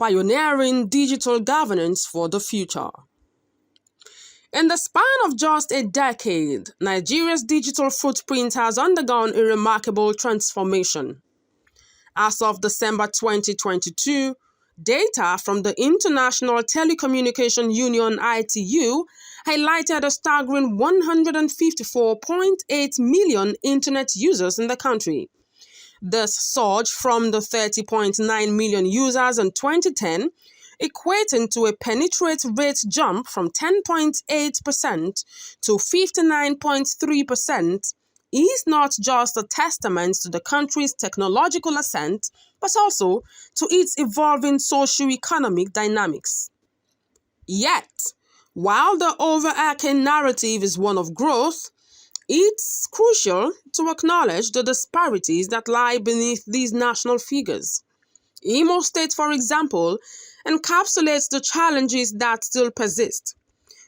pioneering digital governance for the future. In the span of just a decade, Nigeria's digital footprint has undergone a remarkable transformation. As of December 2022, data from the International Telecommunication Union (ITU) highlighted a staggering 154.8 million internet users in the country. This surge from the 30.9 million users in 2010, equating to a penetrate rate jump from 10.8% to 59.3%, is not just a testament to the country's technological ascent, but also to its evolving socio-economic dynamics. Yet, while the overarching narrative is one of growth, it's crucial to acknowledge the disparities that lie beneath these national figures. Imo State, for example, encapsulates the challenges that still persist.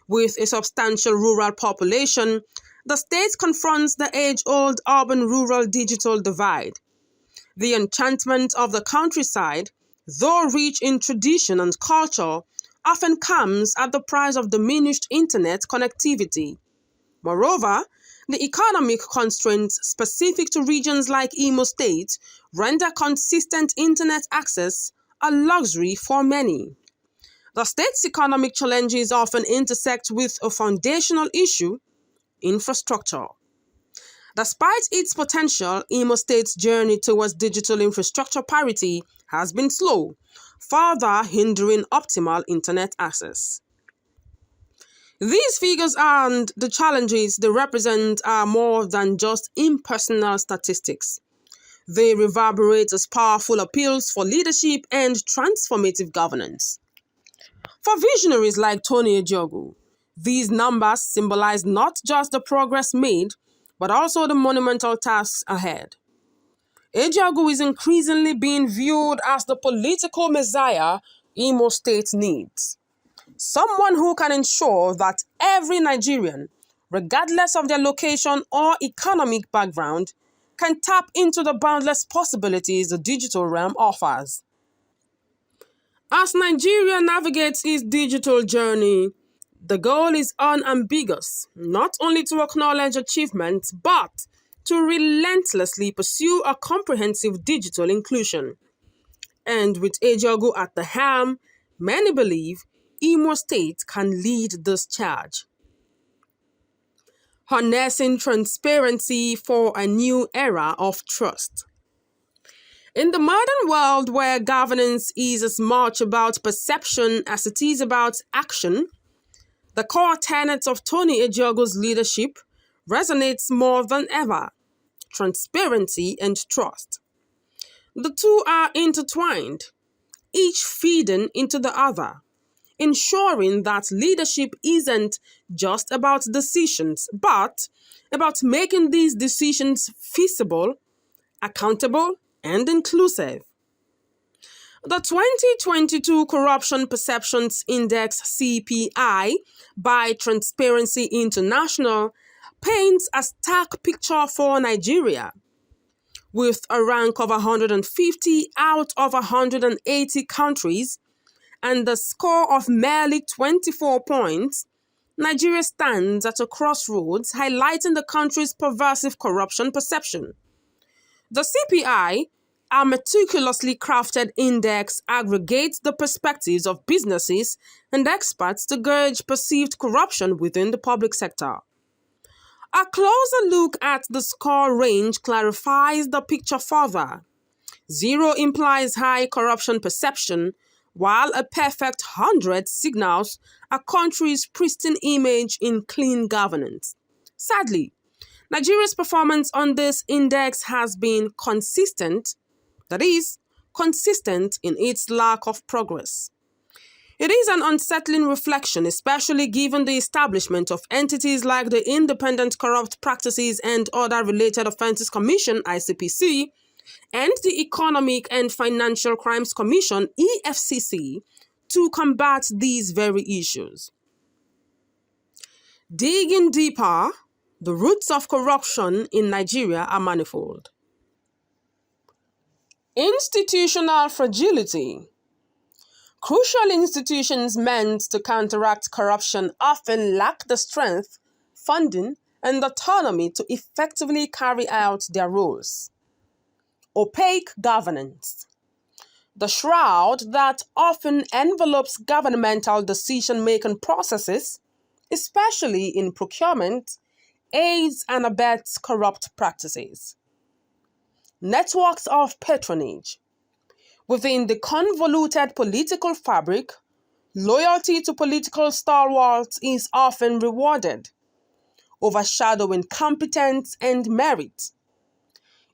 With a substantial rural population, the state confronts the age-old urban-rural digital divide. The enchantment of the countryside, though rich in tradition and culture, often comes at the price of diminished internet connectivity. Moreover, the economic constraints specific to regions like Imo State render consistent internet access a luxury for many. The state's economic challenges often intersect with a foundational issue: infrastructure. Despite its potential, Imo State's journey towards digital infrastructure parity has been slow, further hindering optimal internet access. These figures and the challenges they represent are more than just impersonal statistics. They reverberate as powerful appeals for leadership and transformative governance. For visionaries like Tony Ejiogu, these numbers symbolize not just the progress made, but also the monumental tasks ahead. Ejiogu is increasingly being viewed as the political messiah Imo State needs. Someone who can ensure that every Nigerian, regardless of their location or economic background, can tap into the boundless possibilities the digital realm offers. As Nigeria navigates its digital journey, the goal is unambiguous, not only to acknowledge achievements, but to relentlessly pursue a comprehensive digital inclusion. And with Ejiogu at the helm, many believe Imo State can lead this charge. Harnessing transparency for a new era of trust. In the modern world where governance is as much about perception as it is about action, the core tenets of Tony Ejiogu's leadership resonates more than ever: transparency and trust. The two are intertwined, each feeding into the other, ensuring that leadership isn't just about decisions, but about making these decisions feasible, accountable, and inclusive. The 2022 Corruption Perceptions Index (CPI) by Transparency International paints a stark picture for Nigeria. With a rank of 150 out of 180 countries and a score of merely 24 points, Nigeria stands at a crossroads, highlighting the country's pervasive corruption perception. The CPI, a meticulously crafted index, aggregates the perspectives of businesses and experts to gauge perceived corruption within the public sector. A closer look at the score range clarifies the picture further. 0 implies high corruption perception, while a perfect 100 signals a country's pristine image in clean governance. Sadly, Nigeria's performance on this index has been consistent, that is, consistent in its lack of progress. It is an unsettling reflection, especially given the establishment of entities like the Independent Corrupt Practices and Other Related Offences Commission (ICPC) and the Economic and Financial Crimes Commission (EFCC) to combat these very issues. Digging deeper, the roots of corruption in Nigeria are manifold. Institutional fragility. Crucial institutions meant to counteract corruption often lack the strength, funding, and autonomy to effectively carry out their roles. Opaque governance. The shroud that often envelopes governmental decision making processes, especially in procurement, aids and abets corrupt practices. Networks of patronage. Within the convoluted political fabric, loyalty to political stalwarts is often rewarded, overshadowing competence and merit.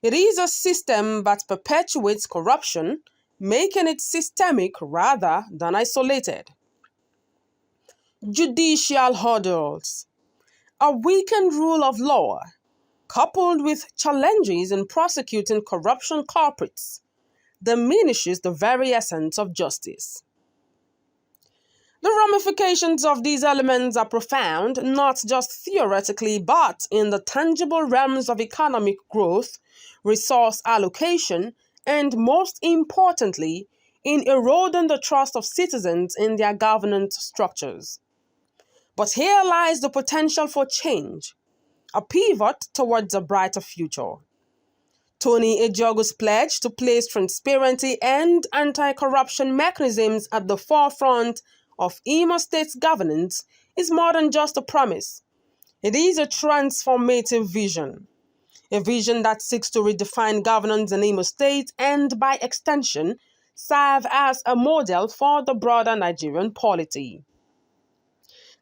It is a system that perpetuates corruption, making it systemic rather than isolated. Judicial hurdles. A weakened rule of law, coupled with challenges in prosecuting corruption culprits, diminishes the very essence of justice. The ramifications of these elements are profound, not just theoretically, but in the tangible realms of economic growth, resource allocation, and most importantly, in eroding the trust of citizens in their governance structures. But here lies the potential for change, a pivot towards a brighter future. Tony Ejiogu's pledge to place transparency and anti-corruption mechanisms at the forefront of Imo State's governance is more than just a promise. It is a transformative vision, a vision that seeks to redefine governance in Imo State and, by extension, serve as a model for the broader Nigerian polity.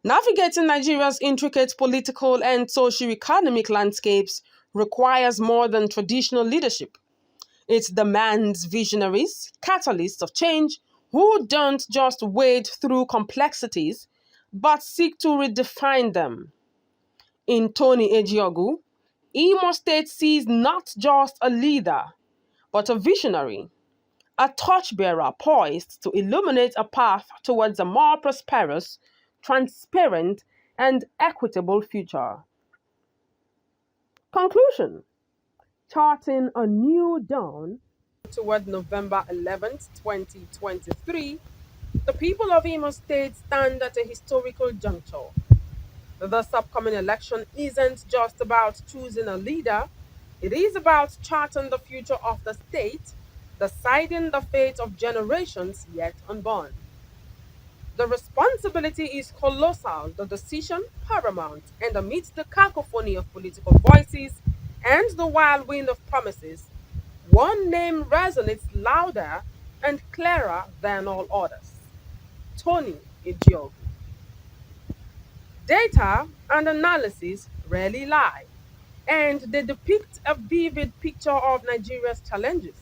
Navigating Nigeria's intricate political and socio-economic landscapes requires more than traditional leadership. It demands visionaries, catalysts of change, who don't just wade through complexities, but seek to redefine them. In Tony Ejiogu, Imo State sees not just a leader, but a visionary, a torchbearer poised to illuminate a path towards a more prosperous, transparent, and equitable future. Conclusion. Charting a new dawn toward November 11th, 2023, the people of Imo State stand at a historical juncture. This upcoming election isn't just about choosing a leader, it is about charting the future of the state, deciding the fate of generations yet unborn. The responsibility is colossal, the decision paramount, and amidst the cacophony of political voices and the wild wind of promises, one name resonates louder and clearer than all others: Tony Ejiogu. Data and analysis rarely lie, and they depict a vivid picture of Nigeria's challenges.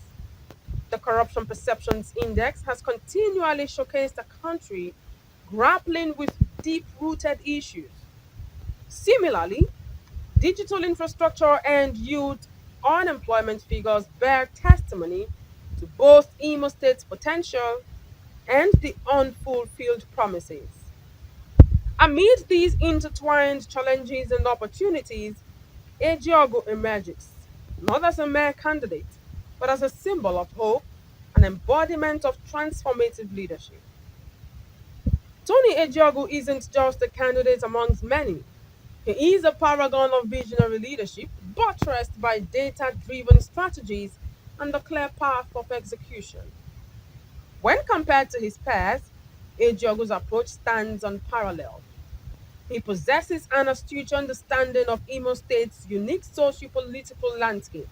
The Corruption Perceptions Index has continually showcased a country grappling with deep rooted issues. Similarly, digital infrastructure and youth unemployment figures bear testimony to both Imo State's potential and the unfulfilled promises. Amid these intertwined challenges and opportunities, Ejiogu emerges, not as a mere candidate, but as a symbol of hope, an embodiment of transformative leadership. Tony Ejiogu isn't just a candidate amongst many. He is a paragon of visionary leadership, buttressed by data-driven strategies and a clear path of execution. When compared to his peers, Ejiogu's approach stands unparalleled. He possesses an astute understanding of Imo State's unique socio-political landscape,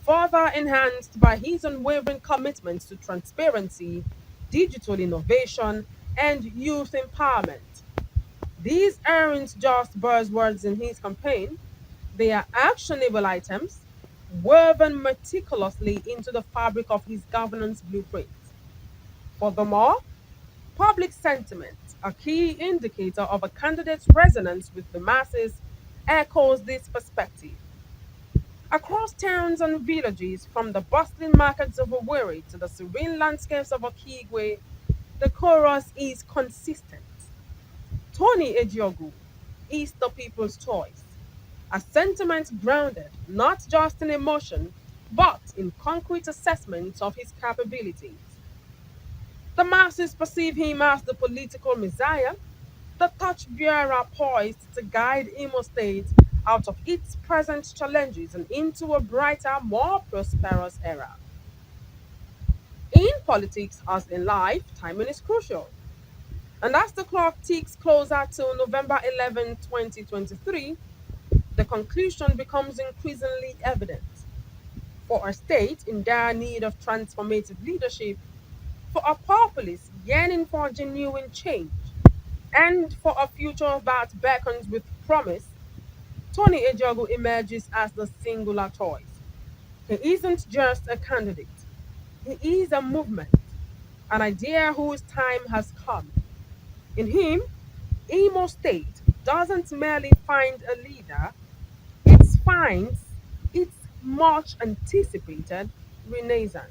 further enhanced by his unwavering commitment to transparency, digital innovation, and youth empowerment. These aren't just buzzwords in his campaign, they are actionable items woven meticulously into the fabric of his governance blueprint. Furthermore, public sentiment, a key indicator of a candidate's resonance with the masses, echoes this perspective. Across towns and villages, from the bustling markets of Owerri to the serene landscapes of Okigwe, the chorus is consistent. Tony Ejiogu is the people's choice, a sentiment grounded not just in emotion, but in concrete assessments of his capabilities. The masses perceive him as the political messiah, the torchbearer poised to guide Imo State out of its present challenges and into a brighter, more prosperous era. In politics, as in life, timing is crucial. And as the clock ticks closer to November 11, 2023, the conclusion becomes increasingly evident. For a state in dire need of transformative leadership, for a populace yearning for genuine change, and for a future that beckons with promise, Tony Ejiogu emerges as the singular choice. He isn't just a candidate, he is a movement, an idea whose time has come. In him, Imo State doesn't merely find a leader, it finds its much anticipated renaissance.